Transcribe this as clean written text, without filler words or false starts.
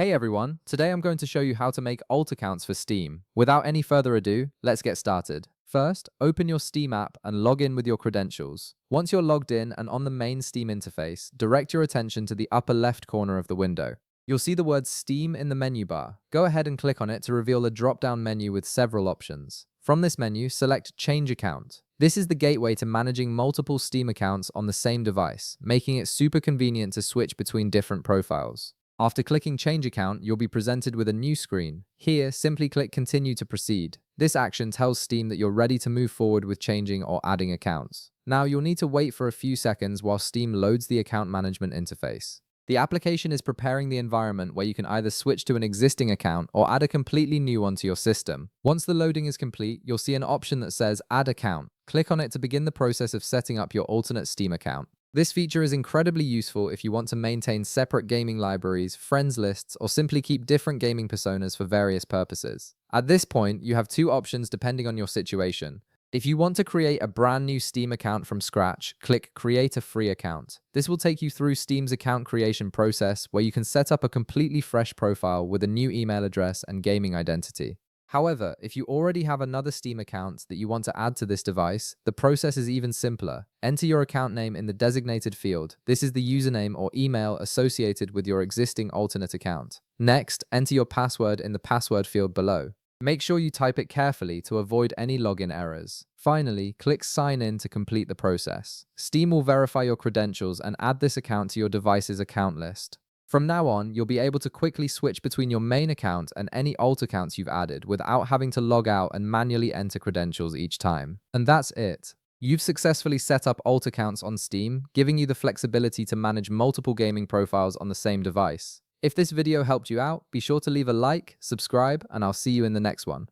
Hey everyone, today I'm going to show you how to make alt accounts for Steam. Without any further ado, let's get started. First, open your Steam app and log in with your credentials. Once you're logged in and on the main Steam interface, direct your attention to the upper left corner of the window. You'll see the word Steam in the menu bar. Go ahead and click on it to reveal a drop-down menu with several options. From this menu, select Change Account. This is the gateway to managing multiple Steam accounts on the same device, making it super convenient to switch between different profiles. After clicking Change Account, you'll be presented with a new screen. Here, simply click Continue to proceed. This action tells Steam that you're ready to move forward with changing or adding accounts. Now, you'll need to wait for a few seconds while Steam loads the account management interface. The application is preparing the environment where you can either switch to an existing account or add a completely new one to your system. Once the loading is complete, you'll see an option that says Add Account. Click on it to begin the process of setting up your alternate Steam account. This feature is incredibly useful if you want to maintain separate gaming libraries, friends lists, or simply keep different gaming personas for various purposes. At this point, you have two options depending on your situation. If you want to create a brand new Steam account from scratch, click Create a Free Account. This will take you through Steam's account creation process where you can set up a completely fresh profile with a new email address and gaming identity. However, if you already have another Steam account that you want to add to this device, the process is even simpler. Enter your account name in the designated field. This is the username or email associated with your existing alternate account. Next, enter your password in the password field below. Make sure you type it carefully to avoid any login errors. Finally, click Sign In to complete the process. Steam will verify your credentials and add this account to your device's account list. From now on, you'll be able to quickly switch between your main account and any alt accounts you've added without having to log out and manually enter credentials each time. And that's it. You've successfully set up alt accounts on Steam, giving you the flexibility to manage multiple gaming profiles on the same device. If this video helped you out, be sure to leave a like, subscribe, and I'll see you in the next one.